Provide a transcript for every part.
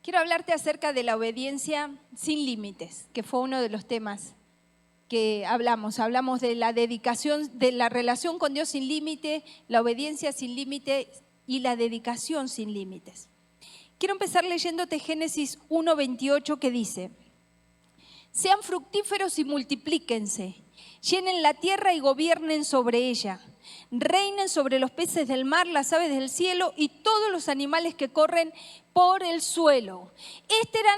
Quiero hablarte acerca de la obediencia sin límites, que fue uno de los temas que hablamos. Hablamos de la dedicación, de la relación con Dios sin límite, la obediencia sin límite y la dedicación sin límites. Quiero empezar leyéndote Génesis 1:28 que dice: sean fructíferos y multiplíquense, llenen la tierra y gobiernen sobre ella. Reinen sobre los peces del mar, las aves del cielo y todos los animales que corren por el suelo. Este era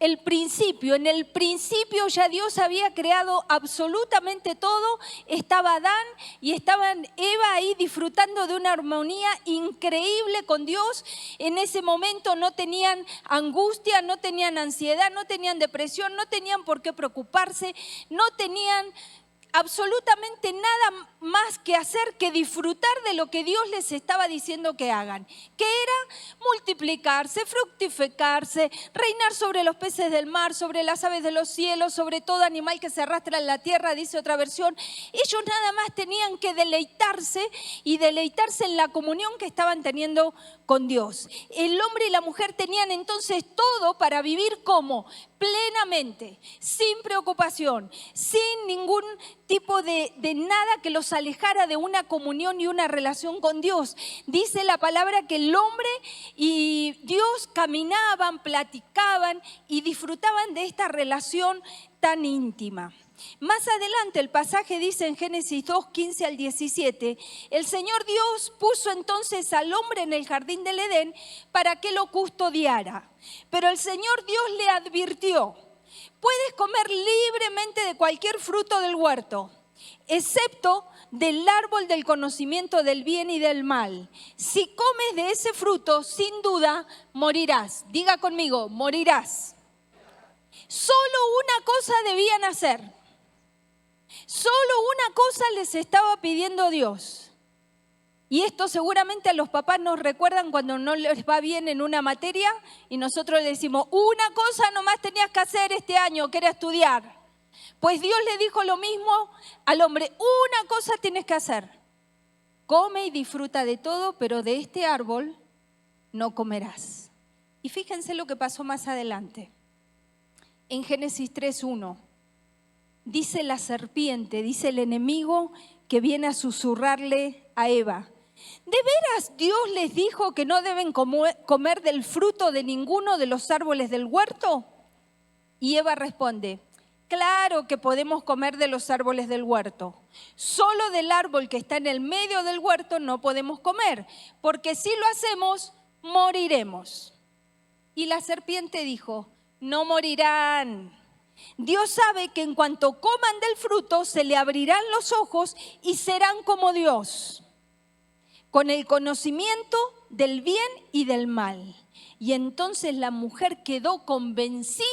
el principio. En el principio ya Dios había creado absolutamente todo. Estaba Adán y estaba Eva ahí disfrutando de una armonía increíble con Dios. En ese momento no tenían angustia, no tenían ansiedad, no tenían depresión, no tenían por qué preocuparse, no tenían absolutamente nada más que hacer que disfrutar de lo que Dios les estaba diciendo que hagan, que era multiplicarse, fructificarse, reinar sobre los peces del mar, sobre las aves de los cielos, sobre todo animal que se arrastra en la tierra, dice otra versión. Ellos nada más tenían que deleitarse y deleitarse en la comunión que estaban teniendo con Dios. El hombre y la mujer tenían entonces todo para vivir como plenamente, sin preocupación, sin ningún tipo de nada que los alejara de una comunión y una relación con Dios. Dice la palabra que el hombre y Dios caminaban, platicaban y disfrutaban de esta relación tan íntima. Más adelante el pasaje dice en Génesis 2:15 al 17, el Señor Dios puso entonces al hombre en el jardín del Edén para que lo custodiara. Pero el Señor Dios le advirtió: puedes comer libremente de cualquier fruto del huerto, excepto del árbol del conocimiento del bien y del mal. Si comes de ese fruto, sin duda morirás. Diga conmigo, morirás. Solo una cosa debían hacer. Solo una cosa les estaba pidiendo Dios. Y esto seguramente a los papás nos recuerdan cuando no les va bien en una materia y nosotros le decimos: una cosa nomás tenías que hacer este año, que era estudiar. Pues Dios le dijo lo mismo al hombre: una cosa tienes que hacer. Come y disfruta de todo, pero de este árbol no comerás. Y fíjense lo que pasó más adelante. En Génesis 3:1. Dice la serpiente, dice el enemigo que viene a susurrarle a Eva: ¿de veras Dios les dijo que no deben comer del fruto de ninguno de los árboles del huerto? Y Eva responde: claro que podemos comer de los árboles del huerto. Solo del árbol que está en el medio del huerto no podemos comer, porque si lo hacemos, moriremos. Y la serpiente dijo: no morirán. Dios sabe que en cuanto coman del fruto se le abrirán los ojos y serán como Dios, con el conocimiento del bien y del mal. Y entonces la mujer quedó convencida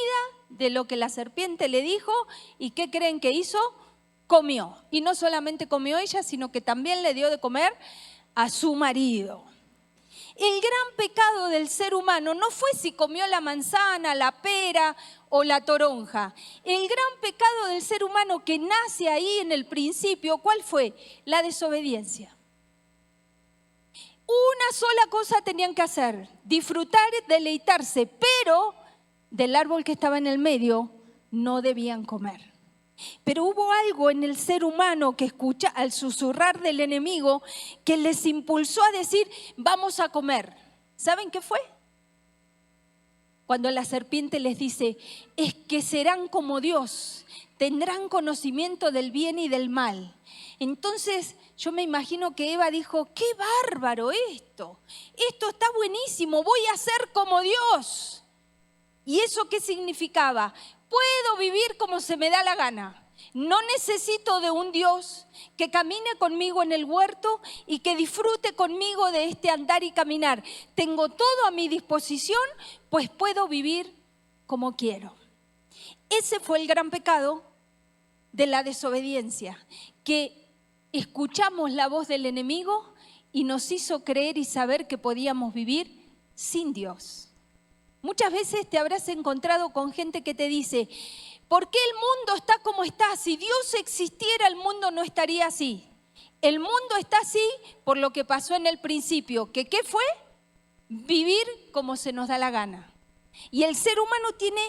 de lo que la serpiente le dijo. ¿Y qué creen que hizo? Comió. Y no solamente comió ella, sino que también le dio de comer a su marido. El gran pecado del ser humano no fue si comió la manzana, la pera o la toronja. El gran pecado del ser humano que nace ahí en el principio, ¿cuál fue? La desobediencia. Una sola cosa tenían que hacer: disfrutar, deleitarse, pero del árbol que estaba en el medio no debían comer. Pero hubo algo en el ser humano que escucha al susurrar del enemigo que les impulsó a decir: vamos a comer. ¿Saben qué fue? Cuando la serpiente les dice: es que serán como Dios, tendrán conocimiento del bien y del mal. Entonces yo me imagino que Eva dijo: qué bárbaro esto está buenísimo, voy a ser como Dios. ¿Y eso qué significaba? Puedo vivir como se me da la gana. No necesito de un Dios que camine conmigo en el huerto y que disfrute conmigo de este andar y caminar. Tengo todo a mi disposición, pues puedo vivir como quiero. Ese fue el gran pecado de la desobediencia, que escuchamos la voz del enemigo y nos hizo creer y saber que podíamos vivir sin Dios. Muchas veces te habrás encontrado con gente que te dice: ¿por qué el mundo está como está? Si Dios existiera, el mundo no estaría así. El mundo está así por lo que pasó en el principio. ¿Qué fue? Vivir como se nos da la gana. Y el ser humano tiene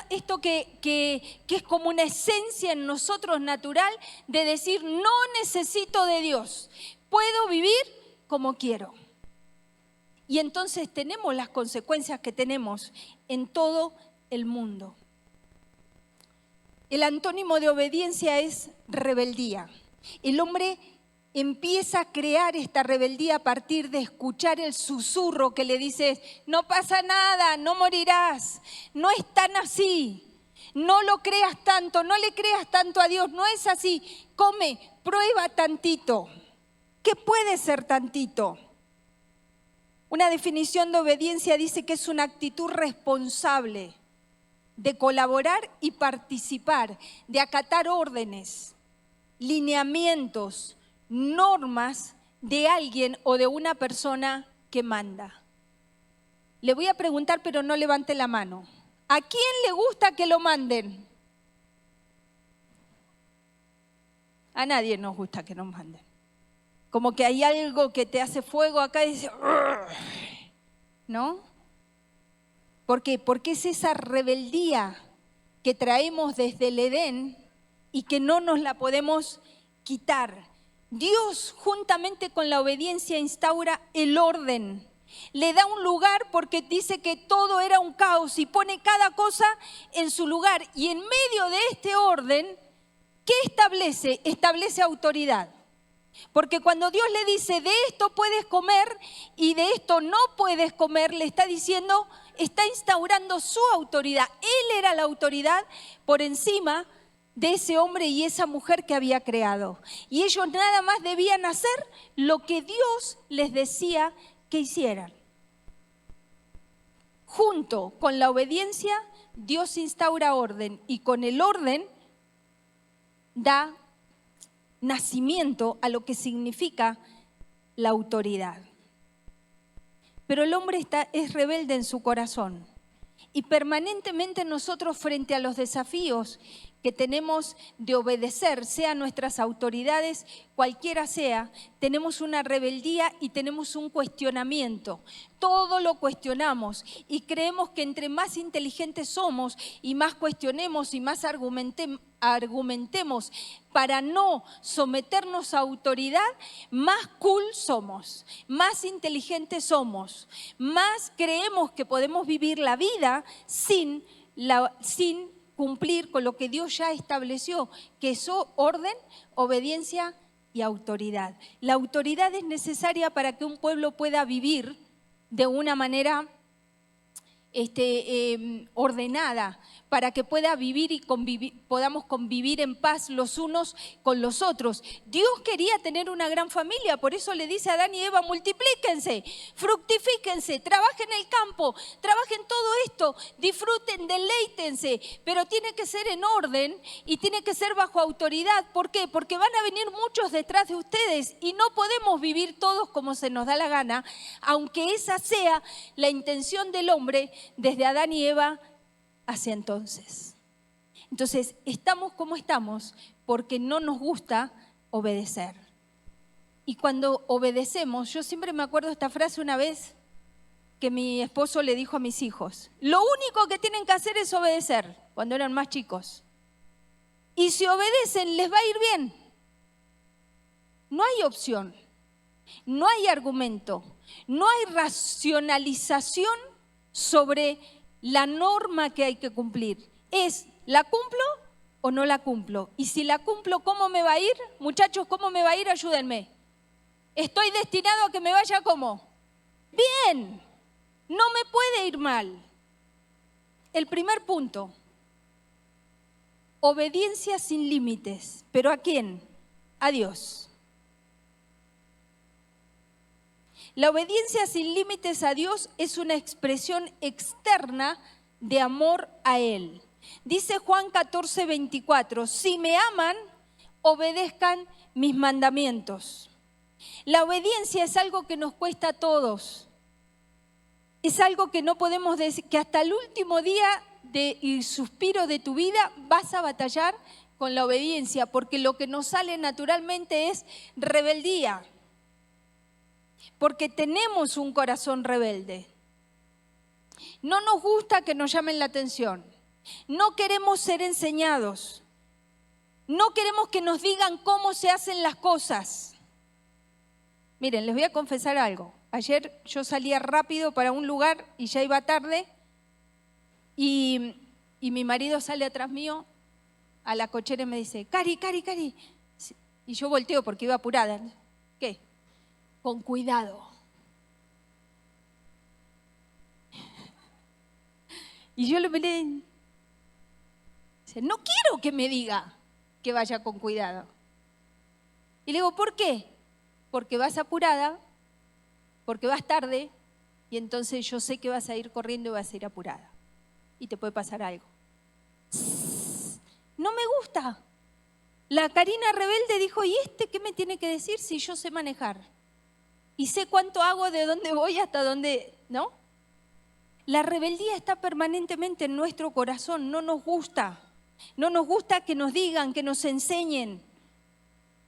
esto que es como una esencia en nosotros natural de decir, no necesito de Dios, puedo vivir como quiero. Y entonces tenemos las consecuencias que tenemos en todo el mundo. El antónimo de obediencia es rebeldía. El hombre empieza a crear esta rebeldía a partir de escuchar el susurro que le dice, no pasa nada, no morirás, no es tan así, no lo creas tanto, no le creas tanto a Dios, no es así, come, prueba tantito. ¿Qué puede ser tantito? Una definición de obediencia dice que es una actitud responsable de colaborar y participar, de acatar órdenes, lineamientos, normas de alguien o de una persona que manda. Le voy a preguntar, pero no levante la mano. ¿A quién le gusta que lo manden? A nadie nos gusta que nos manden. Como que hay algo que te hace fuego acá y dice, ¿no? ¿Por qué? Porque es esa rebeldía que traemos desde el Edén y que no nos la podemos quitar. Dios, juntamente con la obediencia, instaura el orden. Le da un lugar porque dice que todo era un caos y pone cada cosa en su lugar. Y en medio de este orden, ¿qué establece? Establece autoridad. Porque cuando Dios le dice, de esto puedes comer y de esto no puedes comer, le está diciendo, está instaurando su autoridad. Él era la autoridad por encima de ese hombre y esa mujer que había creado. Y ellos nada más debían hacer lo que Dios les decía que hicieran. Junto con la obediencia, Dios instaura orden y con el orden da nacimiento a lo que significa la autoridad. Pero el hombre es rebelde en su corazón y permanentemente nosotros frente a los desafíos que tenemos de obedecer, sean nuestras autoridades, cualquiera sea, tenemos una rebeldía y tenemos un cuestionamiento. Todo lo cuestionamos y creemos que entre más inteligentes somos y más cuestionemos y más argumentemos para no someternos a autoridad, más cool somos, más inteligentes somos, más creemos que podemos vivir la vida sin cumplir con lo que Dios ya estableció, que es orden, obediencia y autoridad. La autoridad es necesaria para que un pueblo pueda vivir de una manera ordenada, para que pueda vivir y podamos convivir en paz los unos con los otros. Dios quería tener una gran familia, por eso le dice a Adán y Eva, multiplíquense, fructifíquense, trabajen en el campo, trabajen todo esto, disfruten, deleítense, pero tiene que ser en orden y tiene que ser bajo autoridad. ¿Por qué? Porque van a venir muchos detrás de ustedes y no podemos vivir todos como se nos da la gana, aunque esa sea la intención del hombre desde Adán y Eva hacia entonces. Entonces, estamos como estamos porque no nos gusta obedecer. Y cuando obedecemos, yo siempre me acuerdo esta frase una vez que mi esposo le dijo a mis hijos, lo único que tienen que hacer es obedecer, cuando eran más chicos. Y si obedecen, les va a ir bien. No hay opción, no hay argumento, no hay racionalización sobre la norma que hay que cumplir. Es, ¿la cumplo o no la cumplo? Y si la cumplo, ¿cómo me va a ir? Muchachos, ¿cómo me va a ir? Ayúdenme. Estoy destinado a que me vaya ¿cómo? Bien, no me puede ir mal. El primer punto, obediencia sin límites. ¿Pero a quién? A Dios. La obediencia sin límites a Dios es una expresión externa de amor a Él. Dice Juan 14:24, si me aman, obedezcan mis mandamientos. La obediencia es algo que nos cuesta a todos. Es algo que no podemos decir, que hasta el último día y suspiro de tu vida vas a batallar con la obediencia, porque lo que nos sale naturalmente es rebeldía. Porque tenemos un corazón rebelde. No nos gusta que nos llamen la atención. No queremos ser enseñados. No queremos que nos digan cómo se hacen las cosas. Miren, les voy a confesar algo. Ayer yo salía rápido para un lugar y ya iba tarde y mi marido sale atrás mío a la cochera y me dice, Cari. Y yo volteo porque iba apurada. ¿Qué? Con cuidado. Y yo lo miré. Dice, no quiero que me diga que vaya con cuidado. Y le digo, ¿por qué? Porque vas apurada, porque vas tarde, y entonces yo sé que vas a ir corriendo y vas a ir apurada. Y te puede pasar algo. No me gusta. La Karina rebelde dijo, ¿y qué me tiene que decir si yo sé manejar? Y sé cuánto hago, de dónde voy hasta dónde, ¿no? La rebeldía está permanentemente en nuestro corazón, no nos gusta. No nos gusta que nos digan, que nos enseñen,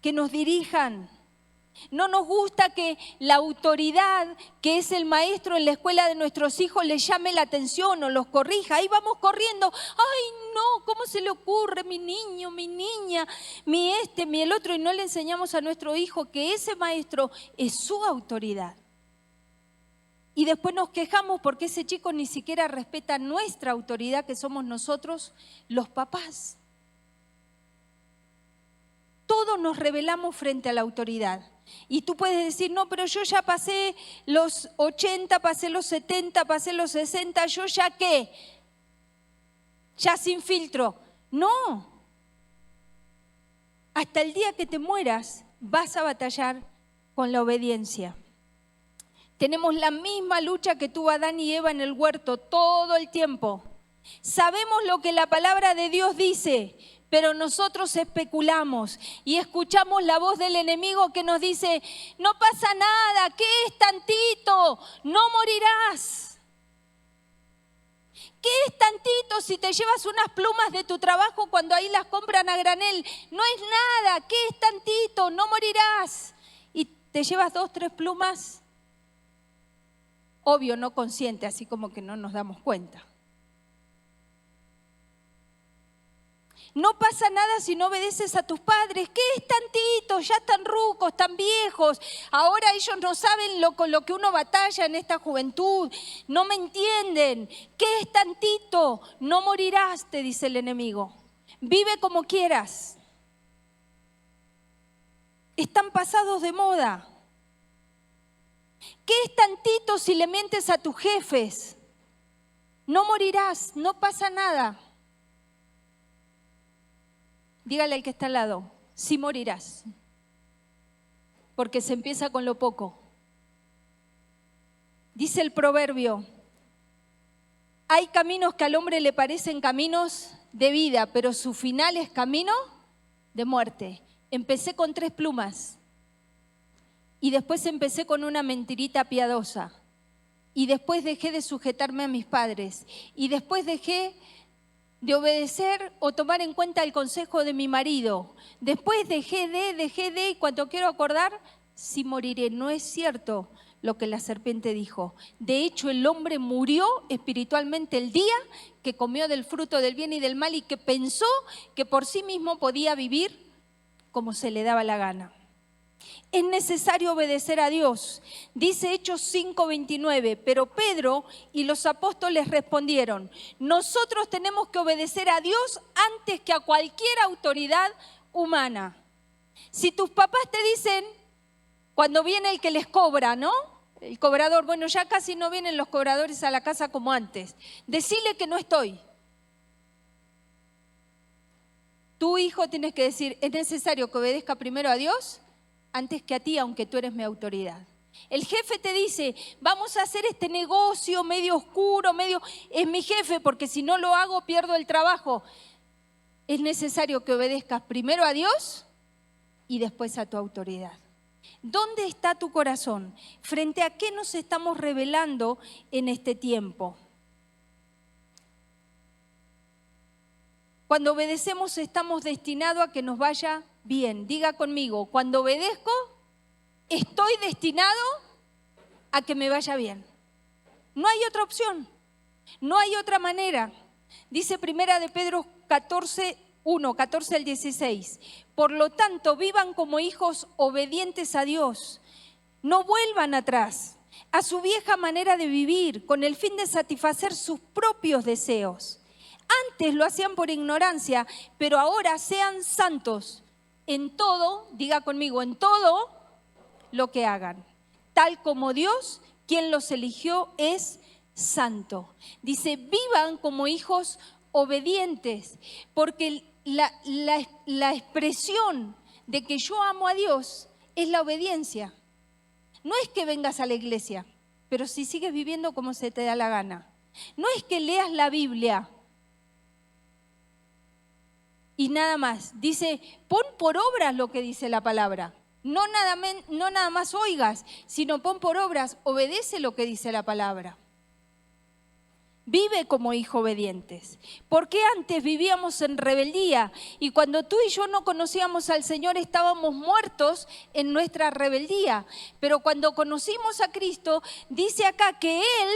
que nos dirijan. No nos gusta que la autoridad, que es el maestro en la escuela de nuestros hijos, les llame la atención o los corrija. Ahí vamos corriendo. ¡Ay, no! ¿Cómo se le ocurre? Mi niño, mi niña, mi el otro. Y no le enseñamos a nuestro hijo que ese maestro es su autoridad. Y después nos quejamos porque ese chico ni siquiera respeta nuestra autoridad, que somos nosotros, los papás. Todos nos rebelamos frente a la autoridad. Y tú puedes decir, no, pero yo ya pasé los 80, pasé los 70, pasé los 60, ¿yo ya qué? Ya sin filtro. No. Hasta el día que te mueras vas a batallar con la obediencia. Tenemos la misma lucha que tuvo Adán y Eva en el huerto todo el tiempo. Sabemos lo que la palabra de Dios dice, pero nosotros especulamos y escuchamos la voz del enemigo que nos dice, no pasa nada, ¿qué es tantito? No morirás. ¿Qué es tantito si te llevas unas plumas de tu trabajo cuando ahí las compran a granel? No es nada, ¿qué es tantito? No morirás. Y te llevas 2, 3 plumas. Obvio, no consciente, así como que no nos damos cuenta. No pasa nada si no obedeces a tus padres. ¿Qué es tantito? Ya están rucos, están viejos. Ahora ellos no saben con lo que uno batalla en esta juventud. No me entienden. ¿Qué es tantito? No morirás, te dice el enemigo. Vive como quieras. Están pasados de moda. ¿Qué es tantito si le mientes a tus jefes? No morirás, no pasa nada. Dígale al que está al lado, sí morirás. Porque se empieza con lo poco. Dice el proverbio, hay caminos que al hombre le parecen caminos de vida, pero su final es camino de muerte. Empecé con 3 plumas. Y después empecé con una mentirita piadosa. Y después dejé de sujetarme a mis padres. Y después dejé de obedecer o tomar en cuenta el consejo de mi marido. Después dejé de, y cuando quiero acordar, sí moriré. No es cierto lo que la serpiente dijo. De hecho, el hombre murió espiritualmente el día que comió del fruto del bien y del mal y que pensó que por sí mismo podía vivir como se le daba la gana. Es necesario obedecer a Dios. Dice Hechos 5:29, pero Pedro y los apóstoles respondieron, nosotros tenemos que obedecer a Dios antes que a cualquier autoridad humana. Si tus papás te dicen, cuando viene el que les cobra, ¿no? El cobrador, bueno, ya casi no vienen los cobradores a la casa como antes. Decile que no estoy. Tu hijo tienes que decir, es necesario que obedezca primero a Dios antes que a ti, aunque tú eres mi autoridad. El jefe te dice, vamos a hacer este negocio medio oscuro, es mi jefe, porque si no lo hago pierdo el trabajo. Es necesario que obedezcas primero a Dios y después a tu autoridad. ¿Dónde está tu corazón? ¿Frente a qué nos estamos rebelando en este tiempo? Cuando obedecemos estamos destinados a que nos vaya bien. Diga conmigo, cuando obedezco, estoy destinado a que me vaya bien. No hay otra opción. No hay otra manera. Dice Primera de Pedro 14:1, 14 al 16. Por lo tanto, vivan como hijos obedientes a Dios. No vuelvan atrás a su vieja manera de vivir con el fin de satisfacer sus propios deseos. Antes lo hacían por ignorancia, pero ahora sean santos en todo, diga conmigo, en todo lo que hagan. Tal como Dios, quien los eligió, es santo. Dice, vivan como hijos obedientes, porque la expresión de que yo amo a Dios es la obediencia. No es que vengas a la iglesia, pero si sigues viviendo como se te da la gana. No es que leas la Biblia y nada más. Dice, pon por obras lo que dice la palabra. No nada más oigas, sino pon por obras, obedece lo que dice la palabra. Vive como hijos obedientes. Porque antes vivíamos en rebeldía y cuando tú y yo no conocíamos al Señor estábamos muertos en nuestra rebeldía. Pero cuando conocimos a Cristo, dice acá que Él,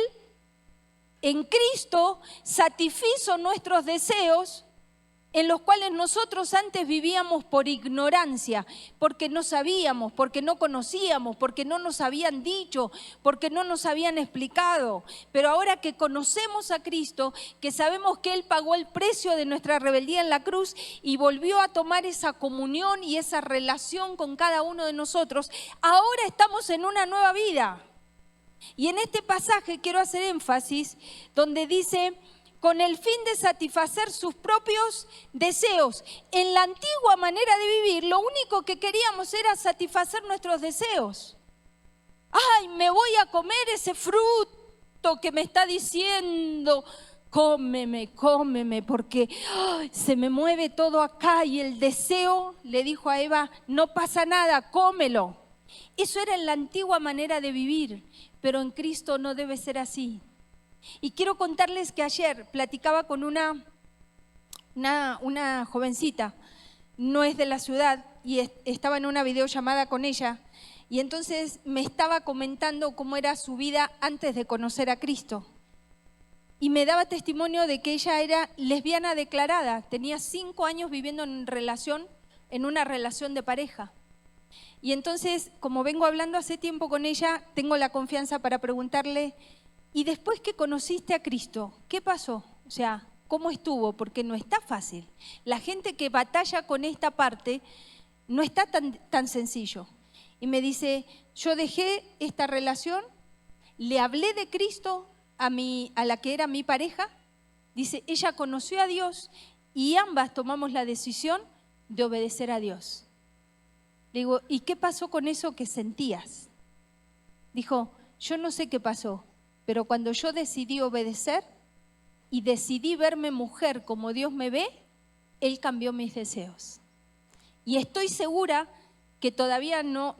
en Cristo, satisfizo nuestros deseos en los cuales nosotros antes vivíamos por ignorancia, porque no sabíamos, porque no conocíamos, porque no nos habían dicho, porque no nos habían explicado. Pero ahora que conocemos a Cristo, que sabemos que Él pagó el precio de nuestra rebeldía en la cruz y volvió a tomar esa comunión y esa relación con cada uno de nosotros, ahora estamos en una nueva vida. Y en este pasaje quiero hacer énfasis donde dice, con el fin de satisfacer sus propios deseos. En la antigua manera de vivir, lo único que queríamos era satisfacer nuestros deseos. Ay, me voy a comer ese fruto que me está diciendo, cómeme, porque se me mueve todo acá. Y el deseo le dijo a Eva, no pasa nada, cómelo. Eso era en la antigua manera de vivir, pero en Cristo no debe ser así. Y quiero contarles que ayer platicaba con una jovencita, no es de la ciudad, y estaba en una videollamada con ella, y entonces me estaba comentando cómo era su vida antes de conocer a Cristo. Y me daba testimonio de que ella era lesbiana declarada, tenía 5 años viviendo en una relación de pareja. Y entonces, como vengo hablando hace tiempo con ella, tengo la confianza para preguntarle, y después que conociste a Cristo, ¿qué pasó? O sea, ¿cómo estuvo? Porque no está fácil. La gente que batalla con esta parte no está tan sencillo. Y me dice, yo dejé esta relación, le hablé de Cristo a la que era mi pareja. Dice, ella conoció a Dios y ambas tomamos la decisión de obedecer a Dios. Le digo, ¿y qué pasó con eso que sentías? Dijo, yo no sé qué pasó. Pero cuando yo decidí obedecer y decidí verme mujer como Dios me ve, Él cambió mis deseos. Y estoy segura que todavía no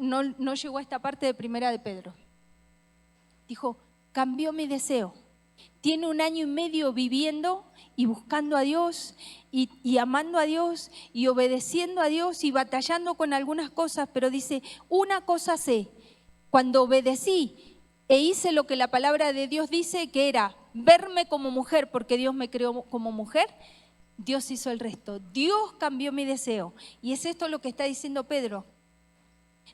llegó a esta parte de Primera de Pedro. Dijo, cambió mi deseo. Tiene 1 año y medio viviendo y buscando a Dios y amando a Dios y obedeciendo a Dios y batallando con algunas cosas, pero dice, una cosa sé, cuando obedecí e hice lo que la palabra de Dios dice, que era verme como mujer, porque Dios me creó como mujer, Dios hizo el resto. Dios cambió mi deseo. Y es esto lo que está diciendo Pedro.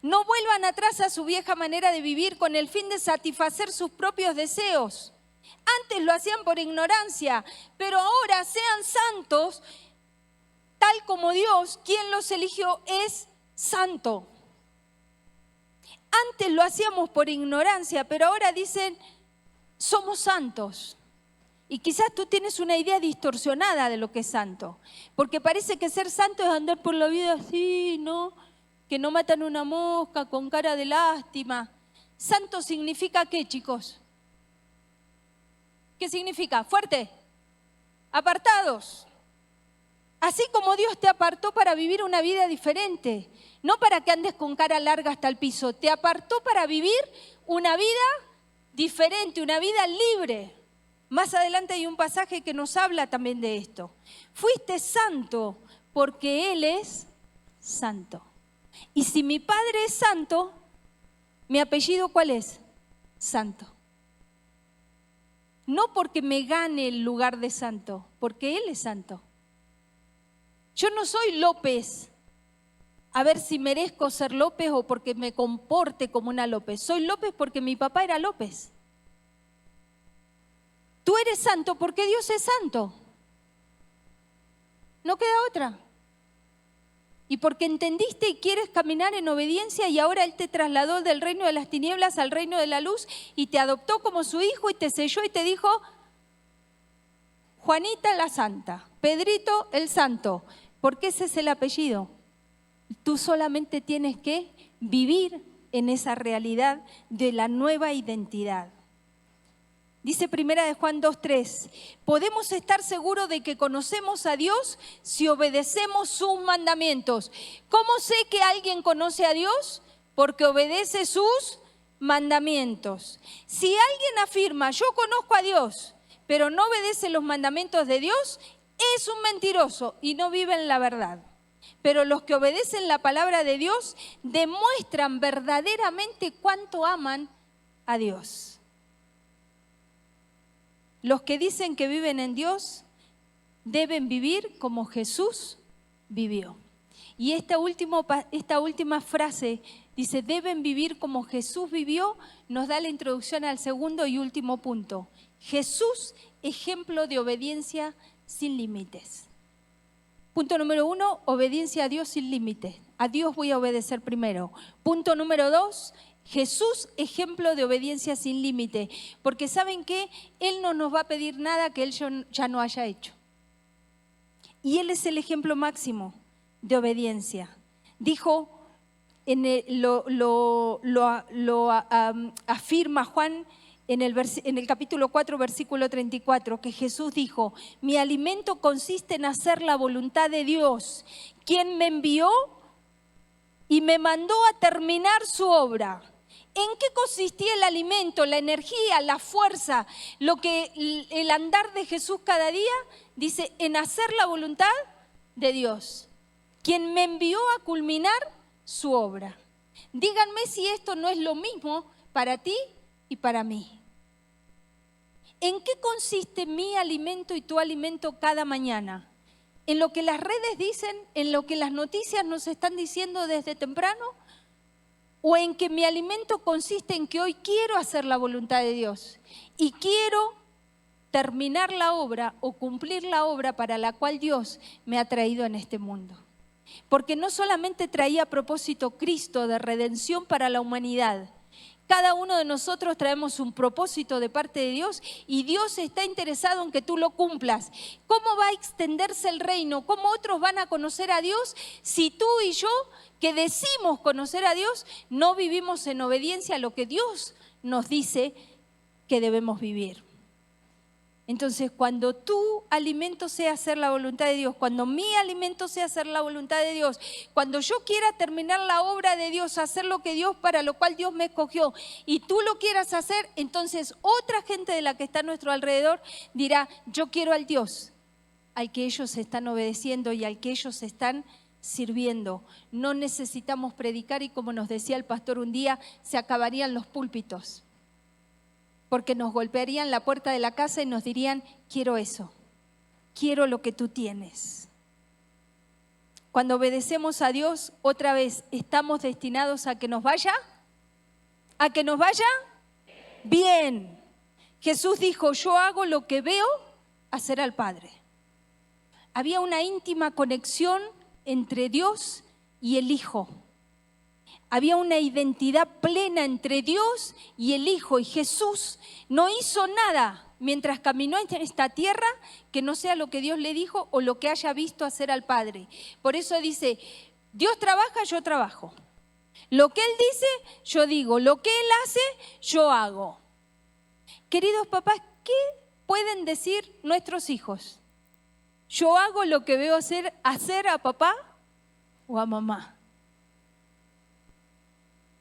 No vuelvan atrás a su vieja manera de vivir con el fin de satisfacer sus propios deseos. Antes lo hacían por ignorancia, pero ahora sean santos, tal como Dios, quien los eligió, es santo. Antes lo hacíamos por ignorancia, pero ahora dicen, somos santos. Y quizás tú tienes una idea distorsionada de lo que es santo. Porque parece que ser santo es andar por la vida así, ¿no? Que no matan una mosca con cara de lástima. Santo significa ¿qué, chicos? ¿Qué significa? Fuerte. Apartados. Así como Dios te apartó para vivir una vida diferente, no para que andes con cara larga hasta el piso, te apartó para vivir una vida diferente, una vida libre. Más adelante hay un pasaje que nos habla también de esto. Fuiste santo porque Él es santo. Y si mi Padre es santo, ¿mi apellido cuál es? Santo. no porque me gane el lugar de santo, porque Él es santo. Yo no soy López, a ver si merezco ser López o porque me comporte como una López. Soy López porque mi papá era López. Tú eres santo porque Dios es santo. No queda otra. Y porque entendiste y quieres caminar en obediencia y ahora Él te trasladó del reino de las tinieblas al reino de la luz y te adoptó como su hijo y te selló y te dijo, Juanita la santa, Pedrito el santo, porque ese es el apellido. Tú solamente tienes que vivir en esa realidad de la nueva identidad. Dice 1 Juan 2:3, podemos estar seguros de que conocemos a Dios si obedecemos sus mandamientos. ¿Cómo sé que alguien conoce a Dios? Porque obedece sus mandamientos. Si alguien afirma, yo conozco a Dios, pero no obedece los mandamientos de Dios, es un mentiroso y no vive en la verdad. Pero los que obedecen la palabra de Dios demuestran verdaderamente cuánto aman a Dios. Los que dicen que viven en Dios deben vivir como Jesús vivió. Y esta última frase dice, deben vivir como Jesús vivió, nos da la introducción al segundo y último punto. Jesús, ejemplo de obediencia sin límites. Punto número 1, obediencia a Dios sin límites. A Dios voy a obedecer primero. Punto número 2, Jesús, ejemplo de obediencia sin límite, porque ¿saben qué? Él no nos va a pedir nada que Él ya no haya hecho. Y Él es el ejemplo máximo de obediencia. Dijo, afirma Juan en el capítulo 4, versículo 34, que Jesús dijo, mi alimento consiste en hacer la voluntad de Dios, quien me envió y me mandó a terminar su obra. ¿En qué consistía el alimento, la energía, la fuerza, el andar de Jesús cada día? Dice, en hacer la voluntad de Dios, quien me envió a culminar su obra. Díganme si esto no es lo mismo para ti y para mí. ¿En qué consiste mi alimento y tu alimento cada mañana? ¿En lo que las redes dicen, en lo que las noticias nos están diciendo desde temprano? ¿O en que mi alimento consiste en que hoy quiero hacer la voluntad de Dios y quiero terminar la obra o cumplir la obra para la cual Dios me ha traído en este mundo? Porque no solamente traía a propósito Cristo de redención para la humanidad. Cada uno de nosotros traemos un propósito de parte de Dios y Dios está interesado en que tú lo cumplas. ¿Cómo va a extenderse el reino? ¿Cómo otros van a conocer a Dios si tú y yo, que decimos conocer a Dios, no vivimos en obediencia a lo que Dios nos dice que debemos vivir? Entonces, cuando tu alimento sea hacer la voluntad de Dios, cuando mi alimento sea hacer la voluntad de Dios, cuando yo quiera terminar la obra de Dios, hacer lo que Dios, para lo cual Dios me escogió, y tú lo quieras hacer, entonces otra gente de la que está a nuestro alrededor dirá, yo quiero al Dios al que ellos están obedeciendo y al que ellos están sirviendo. No necesitamos predicar y, como nos decía el pastor un día, se acabarían los púlpitos, porque nos golpearían la puerta de la casa y nos dirían, quiero eso, quiero lo que tú tienes. Cuando obedecemos a Dios, otra vez, ¿estamos destinados a que nos vaya? ¿A que nos vaya? Bien. Jesús dijo, yo hago lo que veo hacer al Padre. Había una íntima conexión entre Dios y el Hijo. Había una identidad plena entre Dios y el Hijo, y Jesús no hizo nada mientras caminó en esta tierra que no sea lo que Dios le dijo o lo que haya visto hacer al Padre. Por eso dice, Dios trabaja, yo trabajo. Lo que Él dice, yo digo. Lo que Él hace, yo hago. Queridos papás, ¿qué pueden decir nuestros hijos? ¿Yo hago lo que veo hacer a papá o a mamá?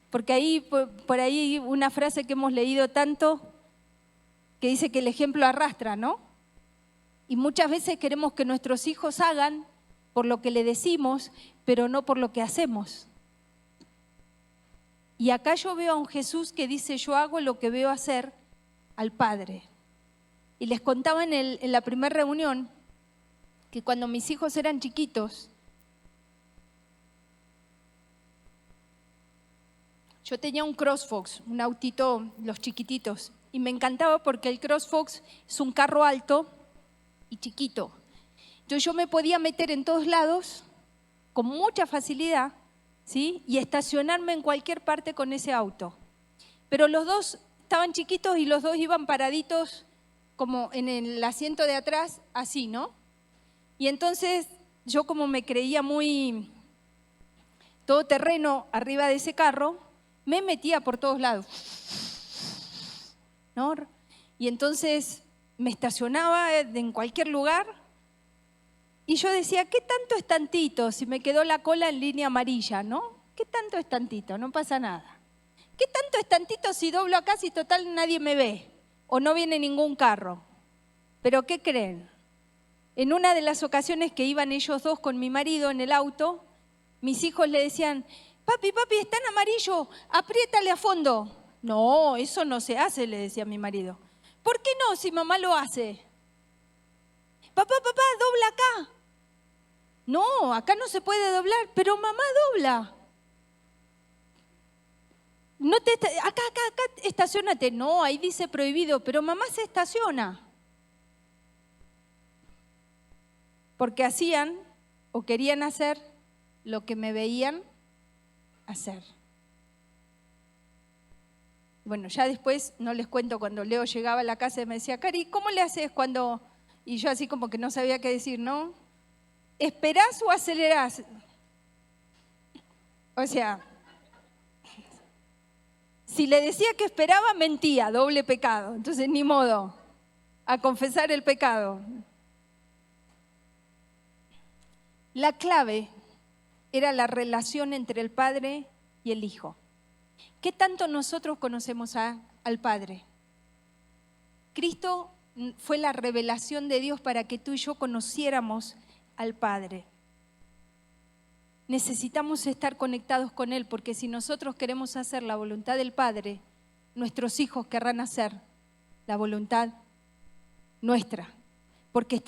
Porque ahí, por ahí hay una frase que hemos leído tanto que dice que el ejemplo arrastra, ¿no? Y muchas veces queremos que nuestros hijos hagan por lo que le decimos, pero no por lo que hacemos. Y acá yo veo a un Jesús que dice, yo hago lo que veo hacer al Padre. Y les contaba en la primera reunión que cuando mis hijos eran chiquitos, yo tenía un CrossFox, un autito, los chiquititos, y me encantaba porque el CrossFox es un carro alto y chiquito. Entonces yo me podía meter en todos lados con mucha facilidad, ¿sí? Y estacionarme en cualquier parte con ese auto. Pero los dos estaban chiquitos y los dos iban paraditos como en el asiento de atrás, así, ¿no? Y entonces yo, como me creía muy todoterreno arriba de ese carro, me metía por todos lados, ¿no? Y entonces me estacionaba en cualquier lugar y yo decía, ¿qué tanto es tantito si me quedó la cola en línea amarilla, ¿no? ¿Qué tanto es tantito? No pasa nada. ¿Qué tanto es tantito si doblo acá si total nadie me ve o no viene ningún carro? Pero ¿qué creen? En una de las ocasiones que iban ellos dos con mi marido en el auto, mis hijos le decían, papi, está en amarillo, apriétale a fondo. No, eso no se hace, le decía mi marido. ¿Por qué no si mamá lo hace? Papá, dobla acá. No, acá no se puede doblar, pero mamá dobla. No acá, estaciónate. No, ahí dice prohibido, pero mamá se estaciona. Porque hacían o querían hacer lo que me veían hacer. Bueno, ya después, no les cuento, cuando Leo llegaba a la casa y me decía, Cari, ¿cómo le haces cuando...? Y yo así como que no sabía qué decir, ¿no? ¿Esperás o acelerás? O sea, si le decía que esperaba, mentía, doble pecado. Entonces, ni modo, a confesar el pecado. La clave era la relación entre el Padre y el Hijo. ¿Qué tanto nosotros conocemos al Padre? Cristo fue la revelación de Dios para que tú y yo conociéramos al Padre. Necesitamos estar conectados con Él, porque si nosotros queremos hacer la voluntad del Padre, nuestros hijos querrán hacer la voluntad nuestra, porque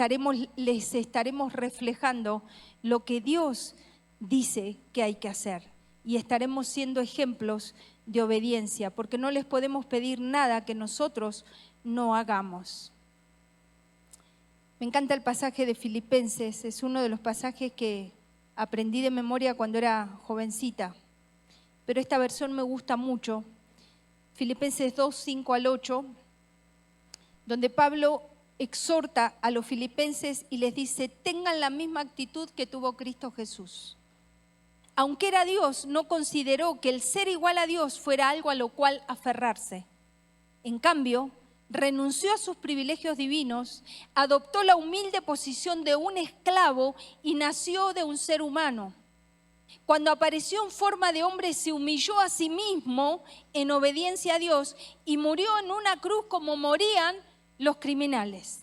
les estaremos reflejando lo que Dios dice que hay que hacer y estaremos siendo ejemplos de obediencia, porque no les podemos pedir nada que nosotros no hagamos. Me encanta el pasaje de Filipenses, es uno de los pasajes que aprendí de memoria cuando era jovencita, pero esta versión me gusta mucho. Filipenses 2, 5 al 8, donde Pablo exhorta a los filipenses y les dice, tengan la misma actitud que tuvo Cristo Jesús. Aunque era Dios, no consideró que el ser igual a Dios fuera algo a lo cual aferrarse. En cambio, renunció a sus privilegios divinos, adoptó la humilde posición de un esclavo y nació de un ser humano. Cuando apareció en forma de hombre, se humilló a sí mismo en obediencia a Dios y murió en una cruz como morían los criminales.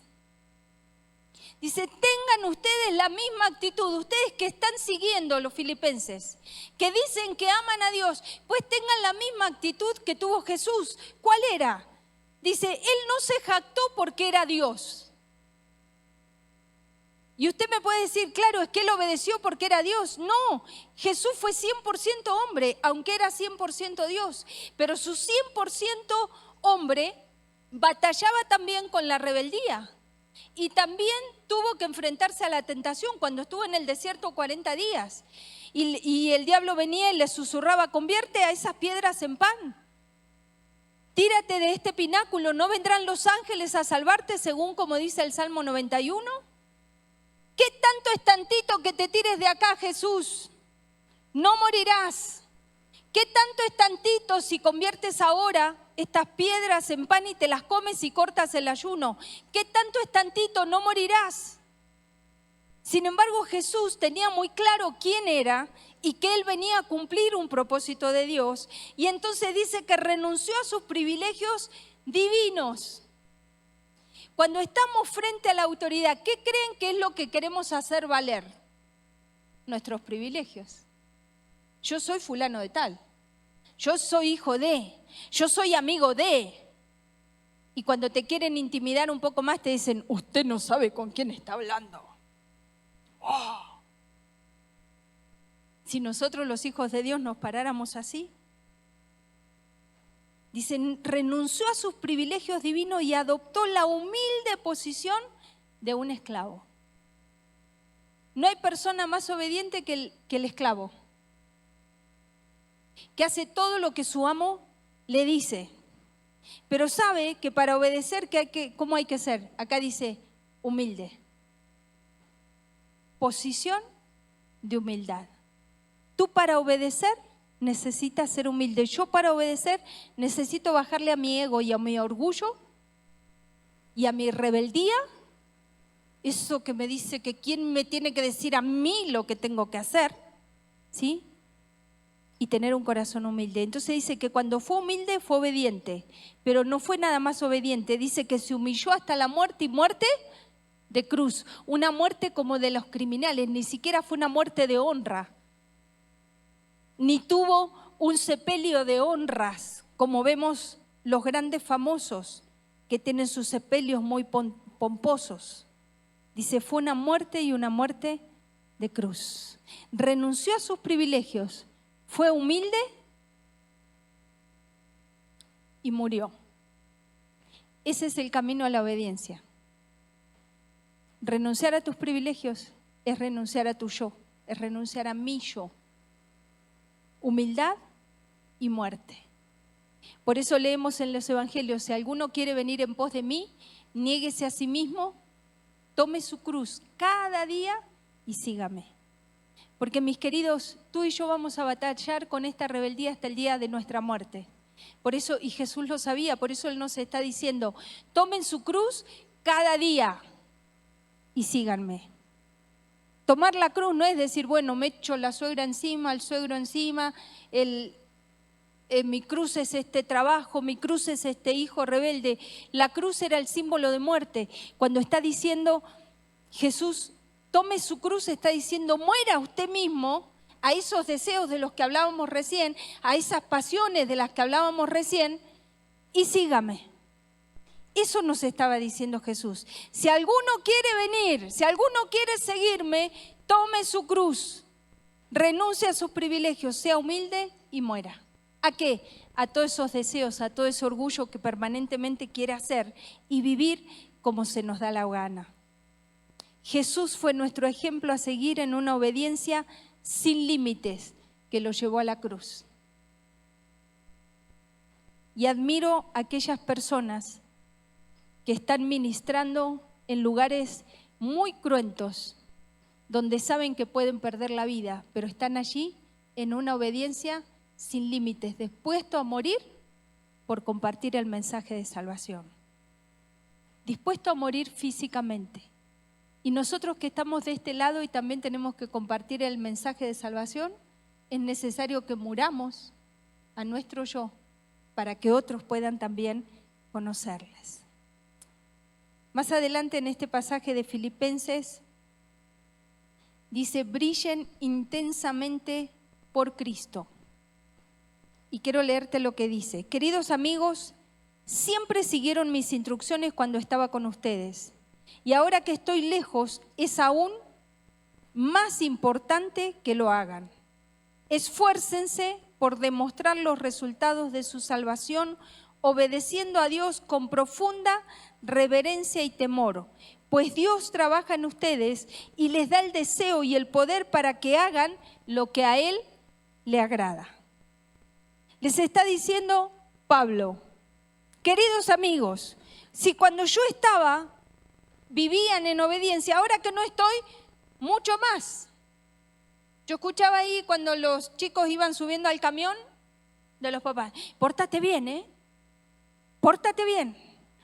Dice, tengan ustedes la misma actitud, ustedes que están siguiendo los filipenses, que dicen que aman a Dios, pues tengan la misma actitud que tuvo Jesús. ¿Cuál era? Dice, Él no se jactó porque era Dios. Y usted me puede decir, claro, es que Él obedeció porque era Dios. No, Jesús fue 100% hombre, aunque era 100% Dios. Pero su 100% hombre batallaba también con la rebeldía. Y también tuvo que enfrentarse a la tentación cuando estuvo en el desierto 40 días. Y el diablo venía y le susurraba, convierte a esas piedras en pan. Tírate de este pináculo, ¿no vendrán los ángeles a salvarte según como dice el Salmo 91? ¿Qué tanto es tantito que te tires de acá, Jesús? No morirás. ¿Qué tanto es tantito si conviertes ahora estas piedras en pan y te las comes y cortas el ayuno? ¿Qué tanto es tantito? No morirás. Sin embargo, Jesús tenía muy claro quién era y que Él venía a cumplir un propósito de Dios. Y entonces dice que renunció a sus privilegios divinos. Cuando estamos frente a la autoridad, ¿qué creen que es lo que queremos hacer valer? Nuestros privilegios. Yo soy fulano de tal. Yo soy hijo de. Yo soy amigo de. Y cuando te quieren intimidar un poco más te dicen, usted no sabe con quién está hablando. ¡Oh! Si nosotros los hijos de Dios nos paráramos así. Dicen, renunció a sus privilegios divinos y adoptó la humilde posición de un esclavo. No hay persona más obediente que el esclavo, que hace todo lo que su amo le dice, pero sabe que para obedecer, ¿cómo hay que ser? Acá dice, humilde. Posición de humildad. Tú para obedecer necesitas ser humilde. Yo para obedecer necesito bajarle a mi ego y a mi orgullo y a mi rebeldía. Eso que me dice que quién me tiene que decir a mí lo que tengo que hacer, ¿sí? Y tener un corazón humilde. Entonces dice que cuando fue humilde fue obediente, pero no fue nada más obediente. Dice que se humilló hasta la muerte y muerte de cruz. Una muerte como de los criminales, ni siquiera fue una muerte de honra. Ni tuvo un sepelio de honras, como vemos los grandes famosos que tienen sus sepelios muy pomposos. Dice, fue una muerte y una muerte de cruz. Renunció a sus privilegios, fue humilde y murió. Ese es el camino a la obediencia. Renunciar a tus privilegios es renunciar a tu yo, es renunciar a mi yo. Humildad y muerte. Por eso leemos en los evangelios, si alguno quiere venir en pos de mí, niéguese a sí mismo, tome su cruz cada día y sígame. Porque mis queridos, tú y yo vamos a batallar con esta rebeldía hasta el día de nuestra muerte. Por eso, y Jesús lo sabía, por eso Él nos está diciendo, tomen su cruz cada día y síganme. Tomar la cruz no es decir, bueno, me echo la suegra encima, el suegro encima, mi cruz es este trabajo, mi cruz es este hijo rebelde. La cruz era el símbolo de muerte. Cuando está diciendo Jesús, tome su cruz, está diciendo, muera usted mismo a esos deseos de los que hablábamos recién, a esas pasiones de las que hablábamos recién, y sígame. Eso nos estaba diciendo Jesús. Si alguno quiere venir, si alguno quiere seguirme, tome su cruz, renuncie a sus privilegios, sea humilde y muera. ¿A qué? A todos esos deseos, a todo ese orgullo que permanentemente quiere hacer y vivir como se nos da la gana. Jesús fue nuestro ejemplo a seguir en una obediencia sin límites que lo llevó a la cruz. Y admiro a aquellas personas que están ministrando en lugares muy cruentos, donde saben que pueden perder la vida, pero están allí en una obediencia sin límites, dispuesto a morir por compartir el mensaje de salvación. Dispuesto a morir físicamente. Y nosotros que estamos de este lado y también tenemos que compartir el mensaje de salvación, es necesario que muramos a nuestro yo para que otros puedan también conocerles. Más adelante en este pasaje de Filipenses dice, brillen intensamente por Cristo. Y quiero leerte lo que dice. Queridos amigos, siempre siguieron mis instrucciones cuando estaba con ustedes. Y ahora que estoy lejos, es aún más importante que lo hagan. Esfuércense por demostrar los resultados de su salvación, obedeciendo a Dios con profunda reverencia y temor, pues Dios trabaja en ustedes y les da el deseo y el poder para que hagan lo que a Él le agrada. Les está diciendo Pablo, queridos amigos, si cuando yo estaba vivían en obediencia, ahora que no estoy, mucho más. Yo escuchaba ahí cuando los chicos iban subiendo al camión de los papás, pórtate bien, pórtate bien,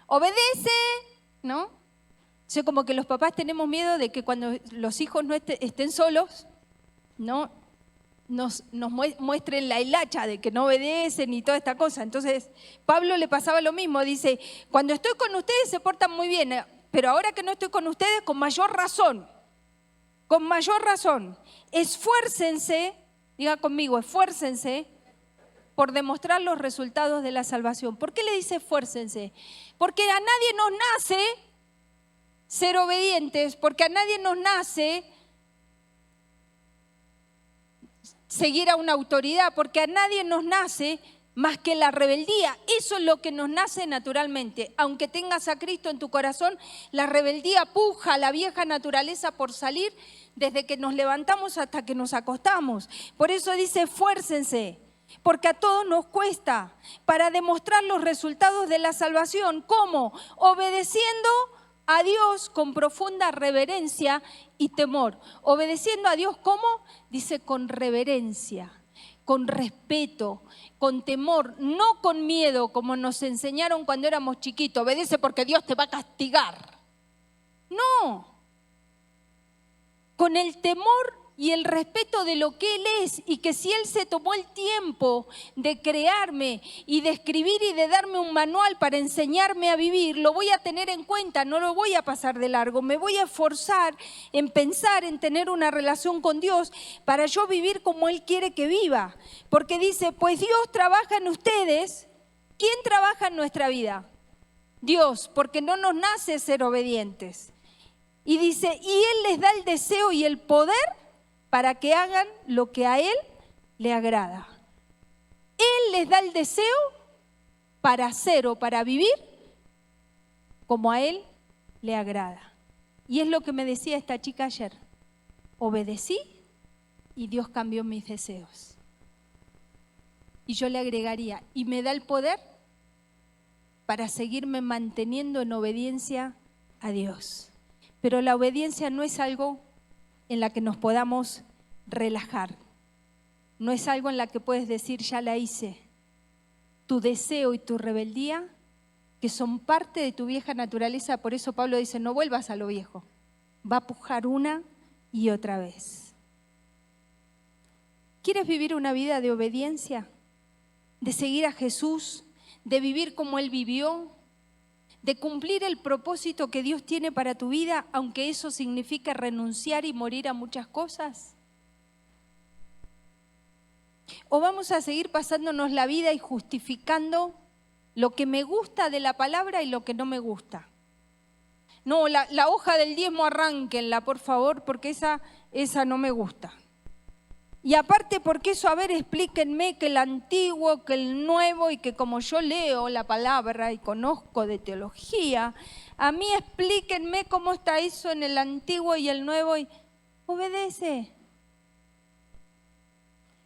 obedece, ¿no? O sea, como que los papás tenemos miedo de que cuando los hijos no estén solos, ¿no? Nos muestren la hilacha de que no obedecen y toda esta cosa. Entonces, Pablo le pasaba lo mismo, dice, cuando estoy con ustedes se portan muy bien, pero ahora que no estoy con ustedes, con mayor razón, esfuércense, diga conmigo, esfuércense por demostrar los resultados de la salvación. ¿Por qué le dice esfuércense? Porque a nadie nos nace ser obedientes, porque a nadie nos nace seguir a una autoridad, porque a nadie nos nace más que la rebeldía. Eso es lo que nos nace naturalmente. Aunque tengas a Cristo en tu corazón, la rebeldía puja a la vieja naturaleza por salir desde que nos levantamos hasta que nos acostamos. Por eso dice, esfuércense, porque a todos nos cuesta, para demostrar los resultados de la salvación. ¿Cómo? Obedeciendo a Dios con profunda reverencia y temor. Obedeciendo a Dios, ¿cómo? Dice con reverencia, con respeto, con temor, no con miedo, como nos enseñaron cuando éramos chiquitos. Obedece porque Dios te va a castigar. No, con el temor y el respeto de lo que Él es, y que si Él se tomó el tiempo de crearme y de escribir y de darme un manual para enseñarme a vivir, lo voy a tener en cuenta, no lo voy a pasar de largo. Me voy a esforzar en pensar, en tener una relación con Dios para yo vivir como Él quiere que viva. Porque dice, pues Dios trabaja en ustedes. ¿Quién trabaja en nuestra vida? Dios, porque no nos nace ser obedientes. Y dice, y Él les da el deseo y el poder para que hagan lo que a Él le agrada. Él les da el deseo para hacer o para vivir como a Él le agrada. Y es lo que me decía esta chica ayer. Obedecí y Dios cambió mis deseos. Y yo le agregaría, y me da el poder para seguirme manteniendo en obediencia a Dios. Pero la obediencia no es algo en la que nos podamos relajar. No es algo en la que puedes decir, ya la hice. Tu deseo y tu rebeldía, que son parte de tu vieja naturaleza, por eso Pablo dice, no vuelvas a lo viejo. Va a pujar una y otra vez. ¿Quieres vivir una vida de obediencia? ¿De seguir a Jesús? ¿De vivir como Él vivió? ¿De cumplir el propósito que Dios tiene para tu vida, aunque eso signifique renunciar y morir a muchas cosas? ¿O vamos a seguir pasándonos la vida y justificando lo que me gusta de la palabra y lo que no me gusta? No, la hoja del diezmo arránquenla, por favor, porque esa no me gusta. Y aparte, porque eso, a ver, explíquenme que el antiguo, que el nuevo, y que como yo leo la palabra y conozco de teología, a mí explíquenme cómo está eso en el antiguo y el nuevo, y obedece.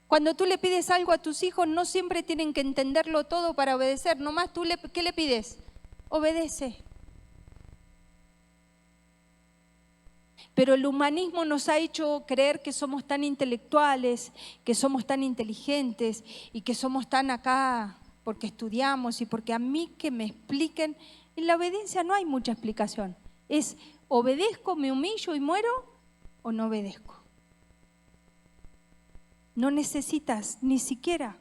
Cuando tú le pides algo a tus hijos, no siempre tienen que entenderlo todo para obedecer. Nomás tú, ¿qué le pides? Obedece. Pero el humanismo nos ha hecho creer que somos tan intelectuales, que somos tan inteligentes y que somos tan acá porque estudiamos y porque a mí que me expliquen. En la obediencia no hay mucha explicación. Es obedezco, me humillo y muero o no obedezco. No necesitas ni siquiera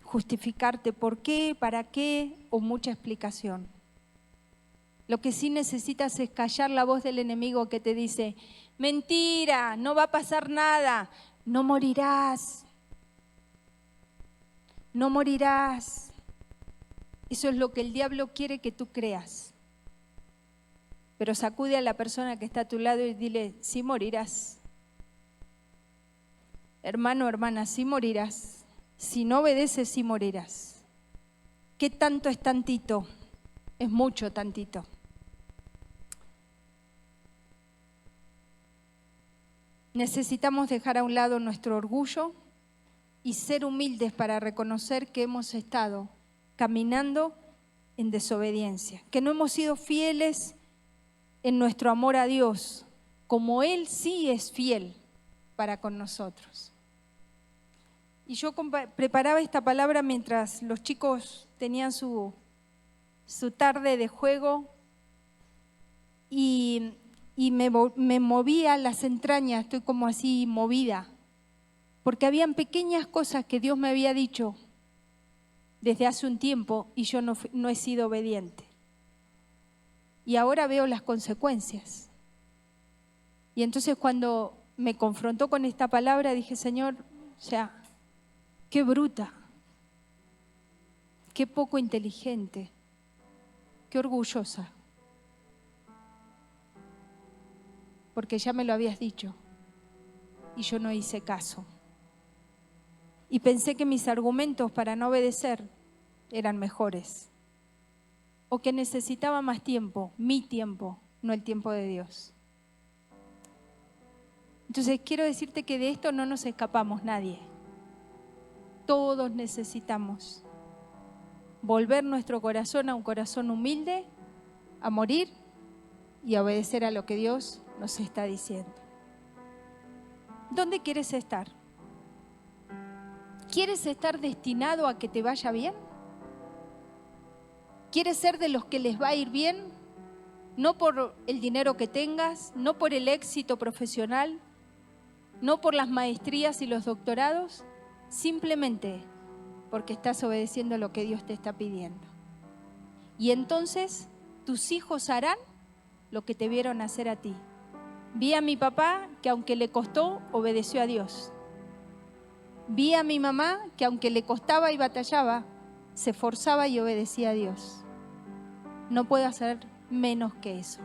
justificarte por qué, para qué o mucha explicación. Lo que sí necesitas es callar la voz del enemigo que te dice, mentira, no va a pasar nada, no morirás. No morirás. Eso es lo que el diablo quiere que tú creas. Pero sacude a la persona que está a tu lado y dile, sí morirás. Hermano, hermana, sí morirás. Si no obedeces, sí morirás. ¿Qué tanto es tantito? Es mucho tantito. Necesitamos dejar a un lado nuestro orgullo y ser humildes para reconocer que hemos estado caminando en desobediencia, que no hemos sido fieles en nuestro amor a Dios, como Él sí es fiel para con nosotros. Y yo preparaba esta palabra mientras los chicos tenían su tarde de juego y me movía las entrañas, estoy como así movida, porque habían pequeñas cosas que Dios me había dicho desde hace un tiempo y yo no he sido obediente. Y ahora veo las consecuencias. Y entonces cuando me confrontó con esta palabra dije, Señor, o sea, qué bruta, qué poco inteligente, qué orgullosa. Porque ya me lo habías dicho y yo no hice caso. Y pensé que mis argumentos para no obedecer eran mejores. O que necesitaba más tiempo, mi tiempo, no el tiempo de Dios. Entonces quiero decirte que de esto no nos escapamos nadie. Todos necesitamos volver nuestro corazón a un corazón humilde, a morir y a obedecer a lo que Dios nos está diciendo. ¿Dónde quieres estar? ¿Quieres estar destinado a que te vaya bien? ¿Quieres ser de los que les va a ir bien? No por el dinero que tengas, no por el éxito profesional, no por las maestrías y los doctorados, simplemente porque estás obedeciendo lo que Dios te está pidiendo. Y entonces tus hijos harán lo que te vieron hacer a ti. Vi a mi papá que aunque le costó, obedeció a Dios. Vi a mi mamá que aunque le costaba y batallaba, se esforzaba y obedecía a Dios. No puedo hacer menos que eso.